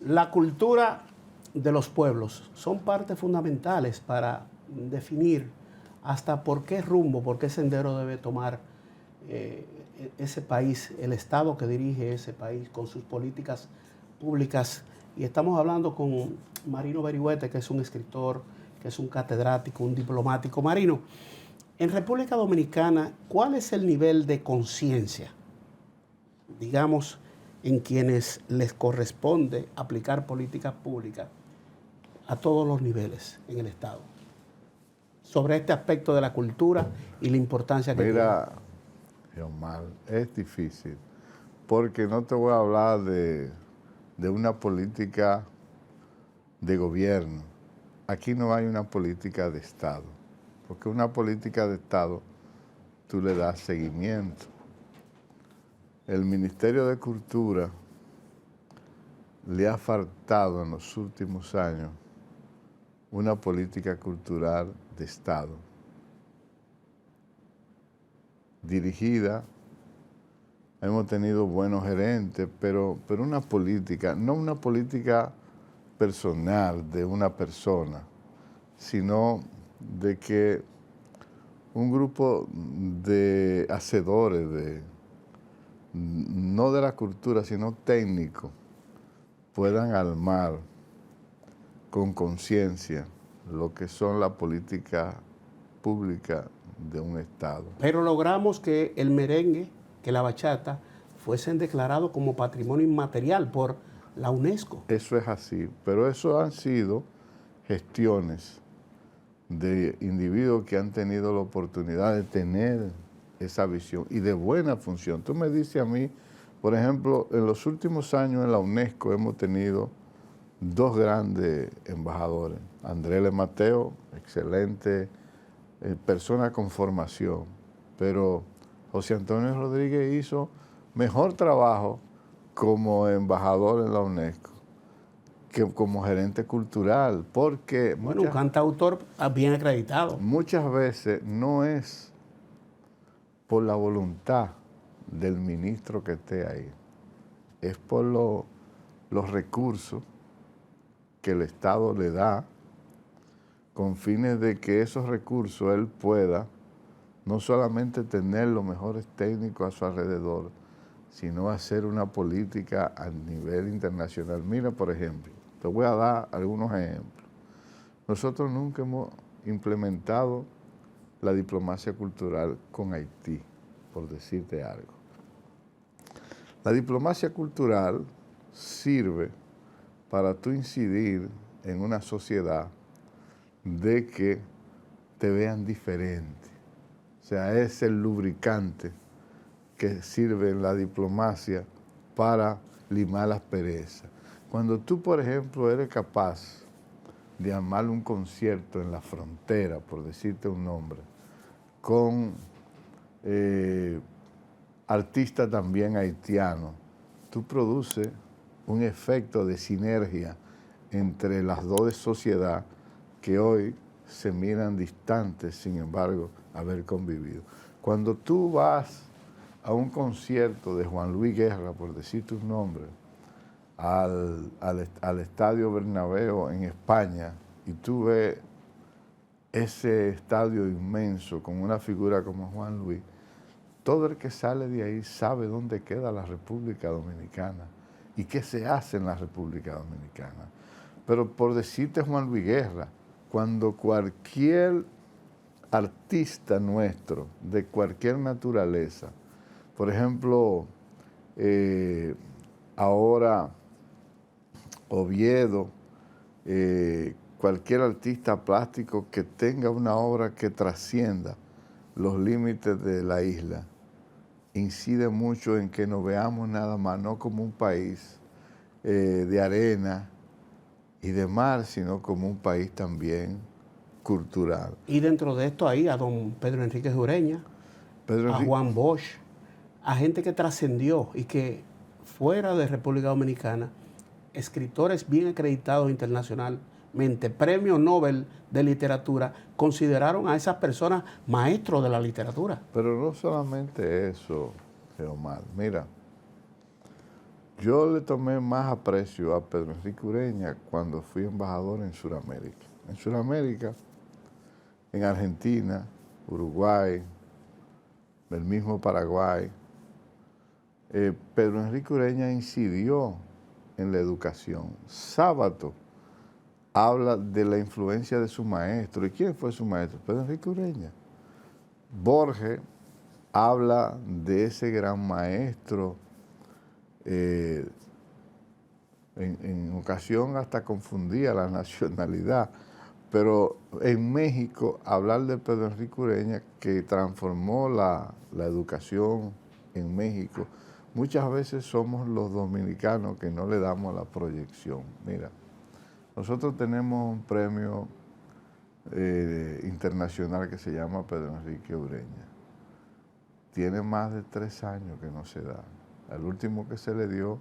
La cultura de los pueblos son partes fundamentales para definir hasta por qué rumbo, por qué sendero debe tomar ese país, el Estado que dirige ese país con sus políticas públicas. Y estamos hablando con Marino Berigüete, que es un escritor, que es un catedrático, un diplomático. Marino, en República Dominicana, ¿cuál es el nivel de conciencia, digamos, en quienes les corresponde aplicar políticas públicas a todos los niveles en el Estado, sobre este aspecto de la cultura y la importancia que tiene? Mira, Omar, es difícil, porque no te voy a hablar de una política de gobierno. Aquí no hay una política de Estado, porque una política de Estado tú le das seguimiento. El Ministerio de Cultura le ha faltado en los últimos años una política cultural de Estado, dirigida. Hemos tenido buenos gerentes, pero una política, no una política personal de una persona, sino de que un grupo de hacedores, no de la cultura, sino técnicos, puedan armar con conciencia lo que son las políticas públicas de un Estado. Pero logramos que el merengue, que la bachata, fuesen declarados como patrimonio inmaterial por la UNESCO. Eso es así, pero eso han sido gestiones de individuos que han tenido la oportunidad de tener esa visión y de buena función. Tú me dices a mí, por ejemplo, en los últimos años en la UNESCO hemos tenido dos grandes embajadores. Andrés L. Mateo, excelente persona con formación, pero José Antonio Rodríguez hizo mejor trabajo como embajador en la UNESCO que como gerente cultural, porque bueno, un cantautor bien acreditado. Muchas veces no es por la voluntad del ministro que esté ahí, es por los recursos que el Estado le da con fines de que esos recursos él pueda no solamente tener los mejores técnicos a su alrededor, sino hacer una política a nivel internacional. Mira, por ejemplo, te voy a dar algunos ejemplos. Nosotros nunca hemos implementado la diplomacia cultural con Haití, por decirte algo. La diplomacia cultural sirve para tú incidir en una sociedad de que te vean diferente. O sea, es el lubricante que sirve en la diplomacia para limar las perezas. Cuando tú, por ejemplo, eres capaz de armar un concierto en la frontera, por decirte un nombre, con artistas también haitianos, tú produces un efecto de sinergia entre las dos de sociedad que hoy se miran distantes, sin embargo, haber convivido. Cuando tú vas a un concierto de Juan Luis Guerra, por decirte un nombre, al Estadio Bernabéu en España, y tú ves ese estadio inmenso con una figura como Juan Luis, todo el que sale de ahí sabe dónde queda la República Dominicana y qué se hace en la República Dominicana. Pero por decirte Juan Luis Guerra, cuando cualquier artista nuestro, de cualquier naturaleza, por ejemplo, ahora Oviedo, cualquier artista plástico que tenga una obra que trascienda los límites de la isla, incide mucho en que nos veamos nada más, no como un país de arena y de mar, sino como un país también cultural. Y dentro de esto ahí a don Pedro Enríquez Ureña, a Juan Bosch, a gente que trascendió y que fuera de República Dominicana, escritores bien acreditados internacionalmente, premio Nobel de literatura, consideraron a esas personas maestros de la literatura. Pero no solamente eso, Omar. Mira, Yo le tomé más aprecio a Pedro Enrique Ureña cuando fui embajador en Sudamérica. En Sudamérica, en Argentina, Uruguay, el mismo Paraguay, Pedro Enrique Ureña incidió en la educación. Sábato habla de la influencia de su maestro. ¿Y quién fue su maestro? Pedro Enrique Ureña. Borges habla de ese gran maestro. En ocasión hasta confundía la nacionalidad, pero en México hablar de Pedro Enrique Ureña, que transformó la educación en México, muchas veces somos los dominicanos que no le damos la proyección. Mira, nosotros tenemos un premio internacional que se llama Pedro Enrique Ureña. Tiene más de 3 años que no se da. El último que se le dio,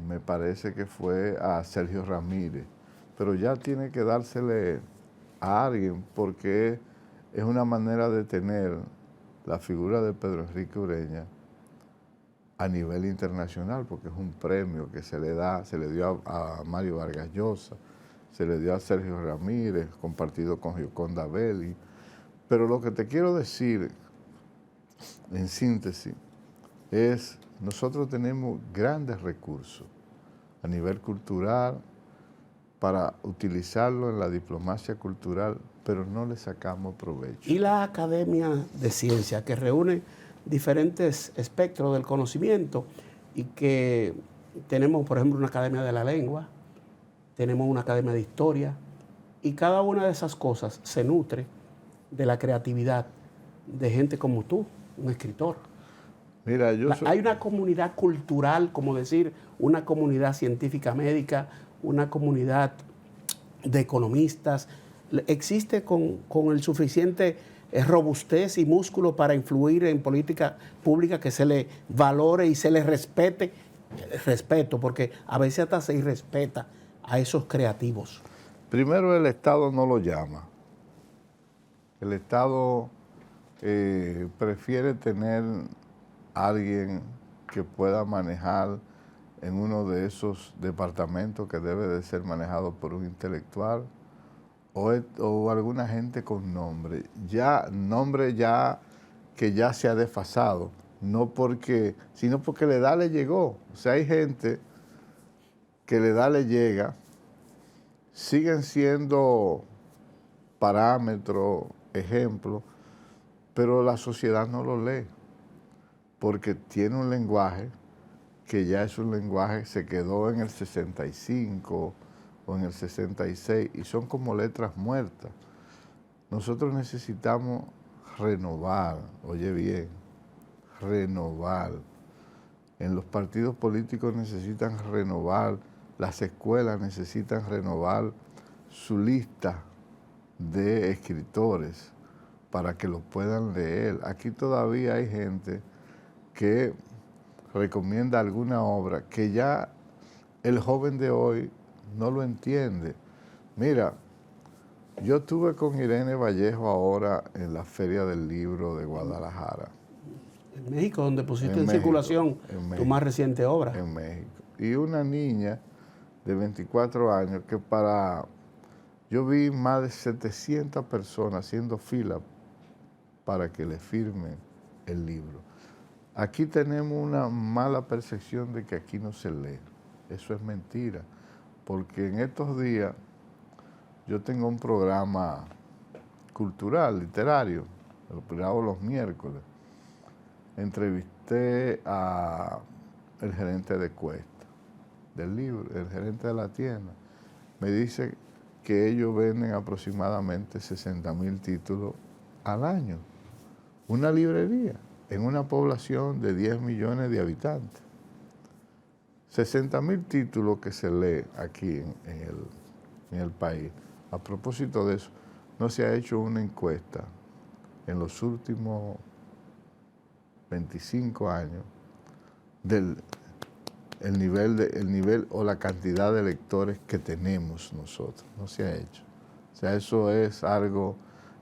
me parece que fue a Sergio Ramírez, pero ya tiene que dársele a alguien porque es una manera de tener la figura de Pedro Enrique Ureña a nivel internacional, porque es un premio que se le da, se le dio a Mario Vargas Llosa, se le dio a Sergio Ramírez, compartido con Gioconda Belli. Pero lo que te quiero decir, en síntesis, es nosotros tenemos grandes recursos a nivel cultural para utilizarlo en la diplomacia cultural, pero no le sacamos provecho. Y la Academia de Ciencia, que reúne diferentes espectros del conocimiento y que tenemos, por ejemplo, una Academia de la Lengua, tenemos una Academia de Historia, y cada una de esas cosas se nutre de la creatividad de gente como tú, un escritor. Mira, Hay una comunidad cultural, como decir, una comunidad científica médica, una comunidad de economistas. ¿Existe con el suficiente robustez y músculo para influir en política pública que se le valore y se le respete? Respeto, porque a veces hasta se irrespeta a esos creativos. Primero, el Estado no lo llama. El Estado prefiere tener alguien que pueda manejar en uno de esos departamentos que debe de ser manejado por un intelectual o alguna gente con nombre. Nombre que ya se ha desfasado, sino porque la edad le llegó. O sea, hay gente que la edad le llega, siguen siendo parámetros, ejemplos, pero la sociedad no lo lee, porque tiene un lenguaje que ya es un lenguaje, se quedó en el 65 o en el 66 y son como letras muertas. Nosotros necesitamos renovar, oye bien, renovar. En los partidos políticos necesitan renovar, las escuelas necesitan renovar su lista de escritores para que lo puedan leer. Aquí todavía hay gente que recomienda alguna obra que ya el joven de hoy no lo entiende. Mira, yo estuve con Irene Vallejo ahora en la Feria del Libro de Guadalajara. En México, donde pusiste en circulación tu más reciente obra. En México. Y una niña de 24 años que yo vi más de 700 personas haciendo fila para que le firmen el libro. Aquí tenemos una mala percepción de que aquí no se lee. Eso es mentira, porque en estos días yo tengo un programa cultural, literario, lo hago los miércoles. Entrevisté al gerente de Cuesta, del libro, el gerente de la tienda. Me dice que ellos venden aproximadamente 60,000 títulos al año. Una librería en una población de 10 millones de habitantes. 60,000 títulos que se lee aquí en el país. A propósito de eso, no se ha hecho una encuesta en los últimos 25 años del el nivel o la cantidad de lectores que tenemos nosotros. No se ha hecho. O sea, eso es algo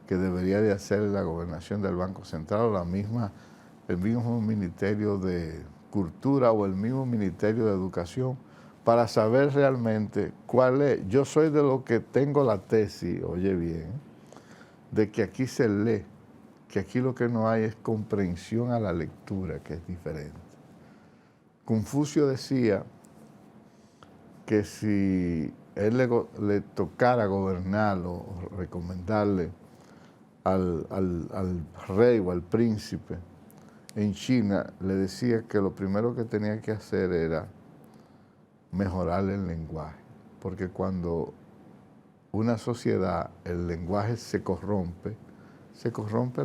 que debería de hacer la gobernación del Banco Central o el mismo Ministerio de Cultura o el mismo Ministerio de Educación para saber realmente cuál es. Yo soy de los que tengo la tesis, oye bien, de que aquí se lee, que aquí lo que no hay es comprensión a la lectura, que es diferente. Confucio decía que si él le tocara gobernar o recomendarle al rey o al príncipe en China, le decía que lo primero que tenía que hacer era mejorar el lenguaje, porque cuando una sociedad, el lenguaje se corrompe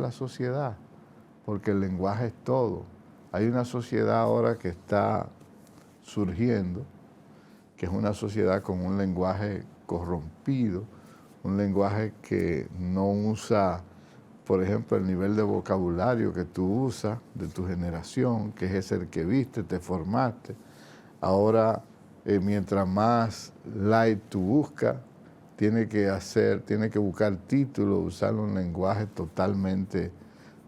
la sociedad, porque el lenguaje es todo. Hay una sociedad ahora que está surgiendo, que es una sociedad con un lenguaje corrompido, un lenguaje que no usa, por ejemplo, el nivel de vocabulario que tú usas de tu generación, que es el que viste, te formaste. Ahora, mientras más light tú buscas, tiene que buscar títulos, usar un lenguaje totalmente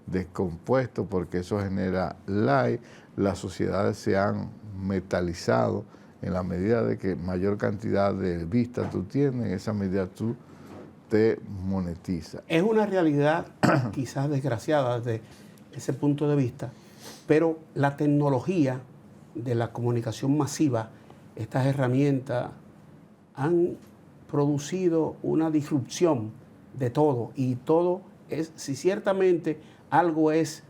descompuesto, porque eso genera light. Las sociedades se han metalizado en la medida de que mayor cantidad de vistas tú tienes, en esa medida tú te monetiza. Es una realidad quizás desgraciada desde ese punto de vista, pero la tecnología de la comunicación masiva, estas herramientas han producido una disrupción de todo, y todo es, si ciertamente algo es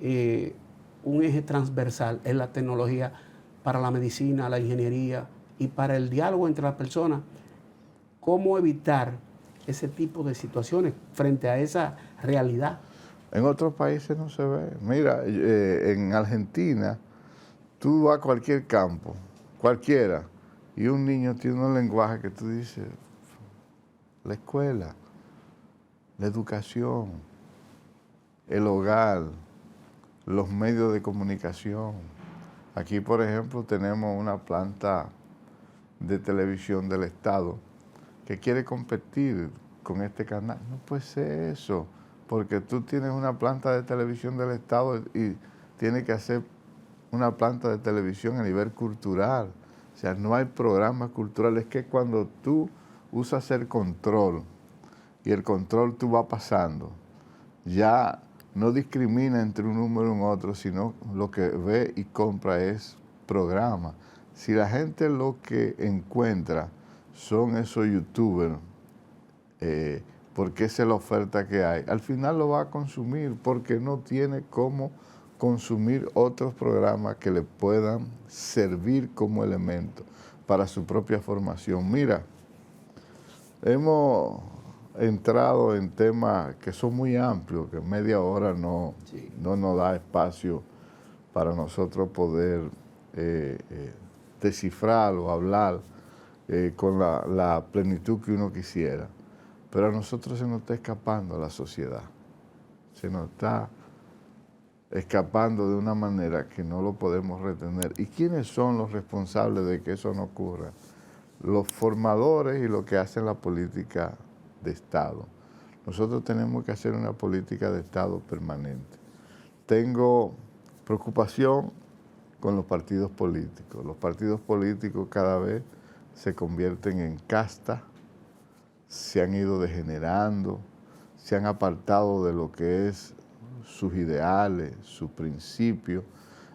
un eje transversal, es la tecnología para la medicina, la ingeniería y para el diálogo entre las personas. ¿Cómo evitar ese tipo de situaciones frente a esa realidad? En otros países no se ve. Mira, en Argentina, tú vas a cualquier campo, cualquiera, y un niño tiene un lenguaje que tú dices, la escuela, la educación, el hogar, los medios de comunicación. Aquí, por ejemplo, tenemos una planta de televisión del Estado que quiere competir con este canal. No puede ser eso, porque tú tienes una planta de televisión del Estado y tienes que hacer una planta de televisión a nivel cultural. O sea, no hay programas culturales. Es que cuando tú usas el control y el control tú vas pasando, ya no discrimina entre un número y un otro, sino lo que ve y compra es programa. Si la gente lo que encuentra son esos youtubers, porque esa es la oferta que hay, al final lo va a consumir porque no tiene cómo consumir otros programas que le puedan servir como elemento para su propia formación. Mira, hemos entrado en temas que son muy amplios, que media hora no nos da espacio para nosotros poder descifrar o hablar con la plenitud que uno quisiera. Pero a nosotros se nos está escapando la sociedad, se nos está escapando de una manera que no lo podemos retener. ¿Y quiénes son los responsables de que eso no ocurra? Los formadores y los que hacen la política de Estado. Nosotros tenemos que hacer una política de Estado permanente. Tengo preocupación con los partidos políticos. Los partidos políticos cada vez se convierten en castas, se han ido degenerando, se han apartado de lo que es sus ideales, sus principios.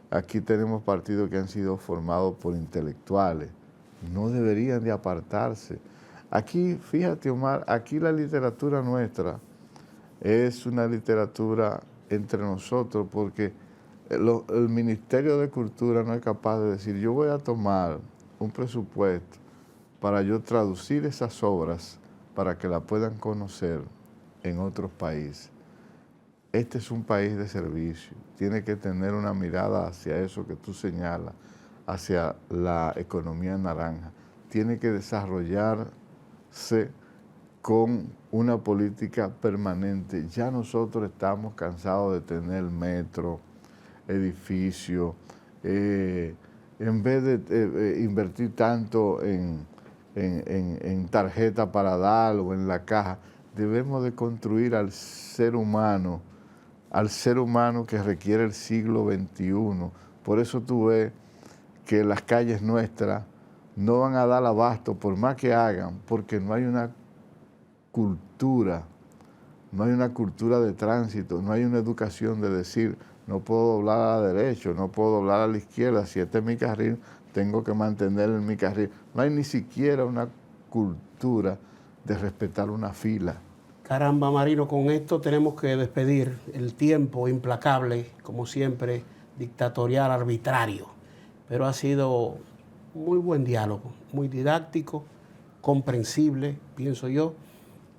Aquí tenemos partidos que han sido formados por intelectuales. No deberían de apartarse. Aquí, fíjate, Omar, aquí la literatura nuestra es una literatura entre nosotros, porque el Ministerio de Cultura no es capaz de decir, yo voy a tomar un presupuesto para yo traducir esas obras para que la puedan conocer en otros países. Este es un país de servicio, tiene que tener una mirada hacia eso que tú señalas, hacia la economía naranja. Tiene que desarrollarse con una política permanente. Ya nosotros estamos cansados de tener metro, edificios. En vez de invertir tanto en tarjeta para dar o en la caja, debemos de construir al ser humano que requiere el siglo XXI, Por eso tú ves que las calles nuestras no van a dar abasto por más que hagan, porque no hay una cultura, no hay una cultura de tránsito, no hay una educación de decir, no puedo doblar a la derecha, no puedo doblar a la izquierda, si este es mi carril, tengo que mantener en mi carril. No hay ni siquiera una cultura de respetar una fila. Caramba, Marino, con esto tenemos que despedir el tiempo implacable, como siempre, dictatorial, arbitrario. Pero ha sido muy buen diálogo, muy didáctico, comprensible, pienso yo.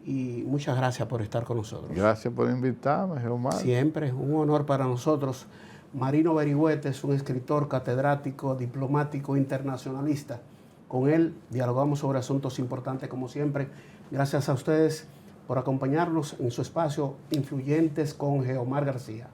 Y muchas gracias por estar con nosotros. Gracias por invitarme, Geomar. Siempre es un honor para nosotros. Marino Berigüete es un escritor, catedrático, diplomático, internacionalista. Con él dialogamos sobre asuntos importantes como siempre. Gracias a ustedes por acompañarnos en su espacio Influyentes con Geomar García.